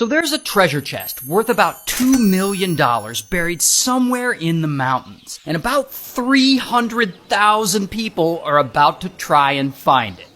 So there's a treasure chest worth about $2 million buried somewhere in the mountains, and about 300,000 people are about to try and find it.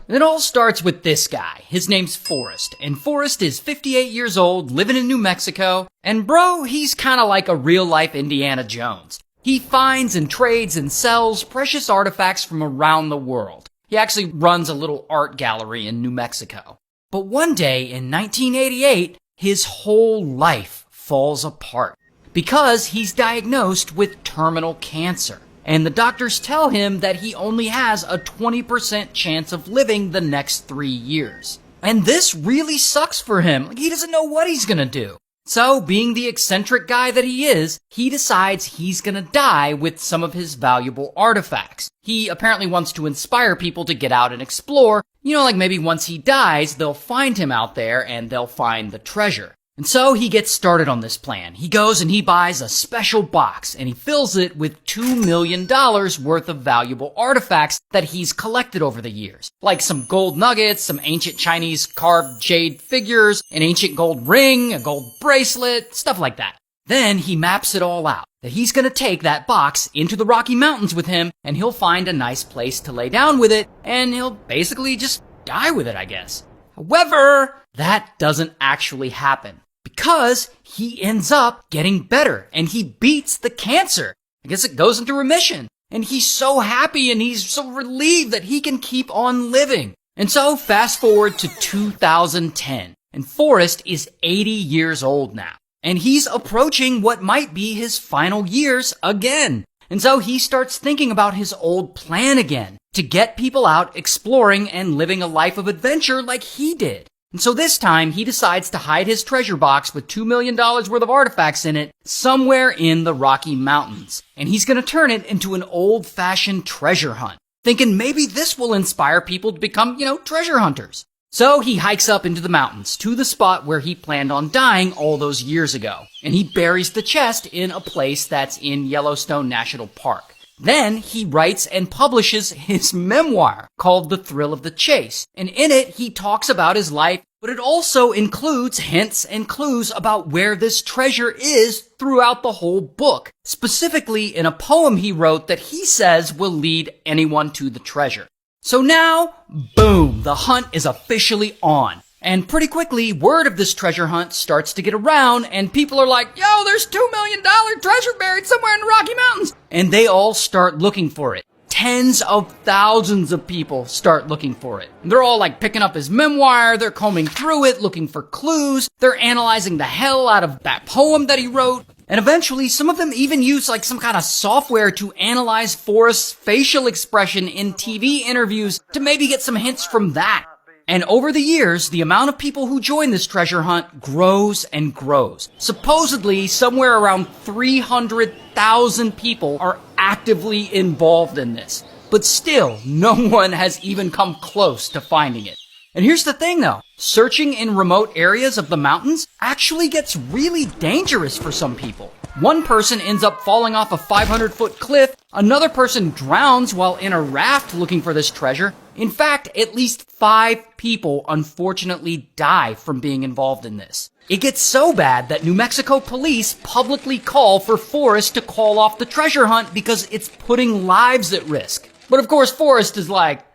It all starts with this guy. His name's Forrest, and Forrest is 58 years old, living in New Mexico, and bro, he's kinda like a real-life Indiana Jones. He finds and trades and sells precious artifacts from around the world. He actually runs a little art gallery in New Mexico. But one day in 1988, his whole life falls apart because he's diagnosed with terminal cancer. And the doctors tell him that he only has a 20% chance of living the next 3 years. And this really sucks for him. He doesn't know what he's gonna do. So, being the eccentric guy that he is, he decides he's gonna die with some of his valuable artifacts. He apparently wants to inspire people to get out and explore. You know, like maybe once he dies, they'll find him out there and they'll find the treasure. And so he gets started on this plan. He goes and he buys a special box and he fills it with $2 million worth of valuable artifacts that he's collected over the years. Like some gold nuggets, some ancient Chinese carved jade figures, an ancient gold ring, a gold bracelet, stuff like that. Then he maps it all out, that he's gonna take that box into the Rocky Mountains with him and he'll find a nice place to lay down with it and he'll basically just die with it, I guess. However, that doesn't actually happen. Because he ends up getting better and he beats the cancer. I guess it goes into remission. And he's so happy and he's so relieved that he can keep on living. And so fast forward to 2010 and Forrest is 80 years old now. And he's approaching what might be his final years again. And so he starts thinking about his old plan again to get people out exploring and living a life of adventure like he did. And so this time, he decides to hide his treasure box with $2 million worth of artifacts in it somewhere in the Rocky Mountains. And he's gonna turn it into an old-fashioned treasure hunt, thinking maybe this will inspire people to become, treasure hunters. So he hikes up into the mountains to the spot where he planned on dying all those years ago. And he buries the chest in a place that's in Yellowstone National Park. Then he writes and publishes his memoir called The Thrill of the Chase. And in it, he talks about his life, but it also includes hints and clues about where this treasure is throughout the whole book. Specifically in a poem he wrote that he says will lead anyone to the treasure. So now, boom, the hunt is officially on. And pretty quickly, word of this treasure hunt starts to get around, and people are like, yo, there's $2 million treasure buried somewhere in the Rocky Mountains. And they all start looking for it. Tens of thousands of people start looking for it. And they're all like picking up his memoir, they're combing through it, looking for clues, they're analyzing the hell out of that poem that he wrote. And eventually, some of them even use like some kind of software to analyze Forrest's facial expression in TV interviews to maybe get some hints from that. And over the years, the amount of people who join this treasure hunt grows and grows. Supposedly, somewhere around 300,000 people are actively involved in this. But still, no one has even come close to finding it. And here's the thing though, searching in remote areas of the mountains actually gets really dangerous for some people. One person ends up falling off a 500-foot cliff, another person drowns while in a raft looking for this treasure. In fact, at least 5 people unfortunately die from being involved in this. It gets so bad that New Mexico police publicly call for Forrest to call off the treasure hunt because it's putting lives at risk. But of course, Forrest is like,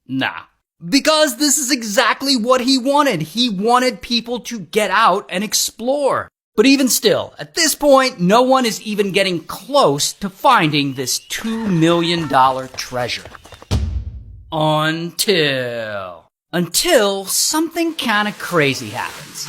nah. Because this is exactly what he wanted. He wanted people to get out and explore. But even still, at this point, no one is even getting close to finding this $2 million treasure. Until something kind of crazy happens.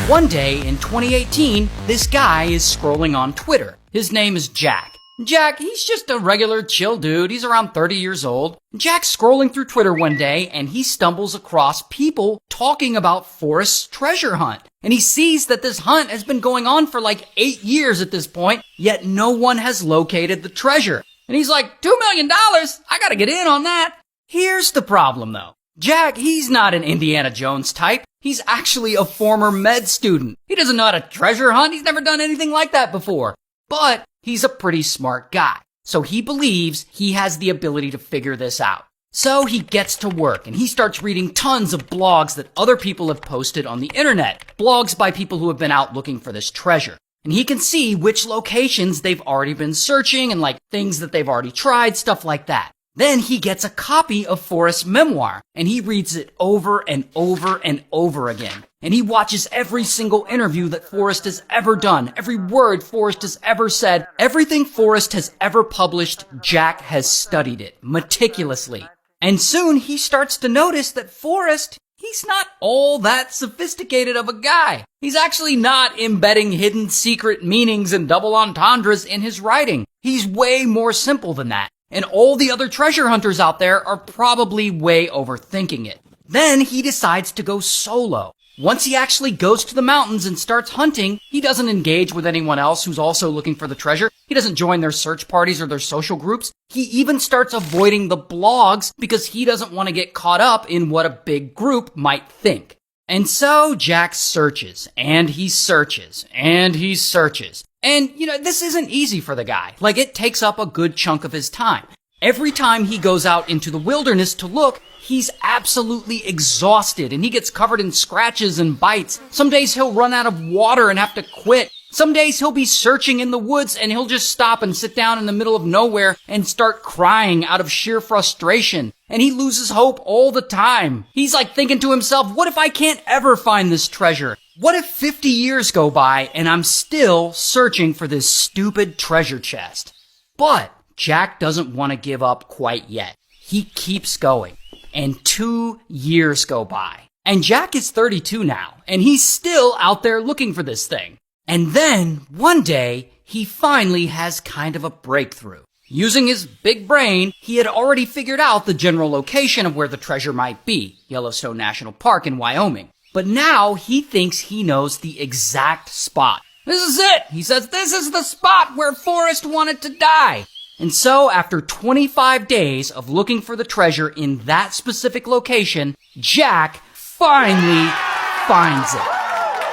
One day in 2018, this guy is scrolling on Twitter. His name is Jack. Jack, he's just a regular chill dude. He's around 30 years old. Jack's scrolling through Twitter one day and he stumbles across people talking about Forrest's treasure hunt. And he sees that this hunt has been going on for like 8 years at this point, yet no one has located the treasure. And he's like, $2 million? I gotta get in on that. Here's the problem though. Jack, he's not an Indiana Jones type. He's actually a former med student. He doesn't know how to treasure hunt. He's never done anything like that before. But he's a pretty smart guy. So he believes he has the ability to figure this out. So he gets to work and he starts reading tons of blogs that other people have posted on the internet. Blogs by people who have been out looking for this treasure. And he can see which locations they've already been searching and like things that they've already tried, stuff like that. Then he gets a copy of Forrest's memoir and he reads it over and over and over again. And he watches every single interview that Forrest has ever done, every word Forrest has ever said, everything Forrest has ever published, Jack has studied it meticulously. And soon he starts to notice that Forrest, he's not all that sophisticated of a guy. He's actually not embedding hidden secret meanings and double entendres in his writing. He's way more simple than that. And all the other treasure hunters out there are probably way overthinking it. Then he decides to go solo. Once he actually goes to the mountains and starts hunting, he doesn't engage with anyone else who's also looking for the treasure. He doesn't join their search parties or their social groups. He even starts avoiding the blogs because he doesn't want to get caught up in what a big group might think. And so Jack searches, and he searches, and he searches. And, this isn't easy for the guy. Like, it takes up a good chunk of his time. Every time he goes out into the wilderness to look, he's absolutely exhausted and he gets covered in scratches and bites. Some days he'll run out of water and have to quit. Some days he'll be searching in the woods and he'll just stop and sit down in the middle of nowhere and start crying out of sheer frustration. And he loses hope all the time. He's like thinking to himself, what if I can't ever find this treasure? What if 50 years go by and I'm still searching for this stupid treasure chest? But Jack doesn't want to give up quite yet. He keeps going. And 2 years go by. And Jack is 32 now, and he's still out there looking for this thing. And then, one day, he finally has kind of a breakthrough. Using his big brain, he had already figured out the general location of where the treasure might be, Yellowstone National Park in Wyoming. But now he thinks he knows the exact spot. This is it! He says, this is the spot where Forrest wanted to die. And so, after 25 days of looking for the treasure in that specific location, Jack finally finds it.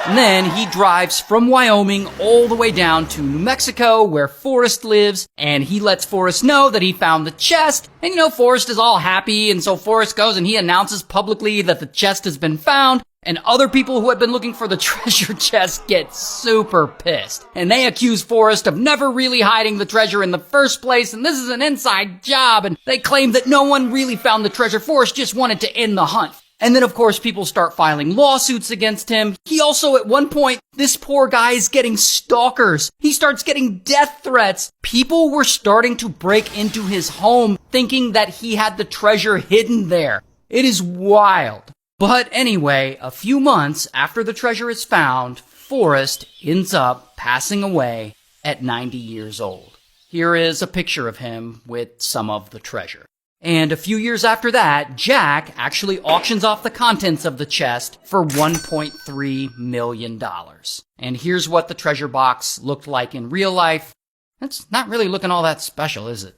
And then he drives from Wyoming all the way down to New Mexico, where Forrest lives, and he lets Forrest know that he found the chest. And Forrest is all happy, and so Forrest goes and he announces publicly that the chest has been found. And other people who had been looking for the treasure chest get super pissed. And they accuse Forrest of never really hiding the treasure in the first place, and this is an inside job, and they claim that no one really found the treasure. Forrest just wanted to end the hunt. And then, of course, people start filing lawsuits against him. He also, at one point, this poor guy is getting stalkers. He starts getting death threats. People were starting to break into his home, thinking that he had the treasure hidden there. It is wild. But anyway, a few months after the treasure is found, Forrest ends up passing away at 90 years old. Here is a picture of him with some of the treasure. And a few years after that, Jack actually auctions off the contents of the chest for $1.3 million. And here's what the treasure box looked like in real life. It's not really looking all that special, is it?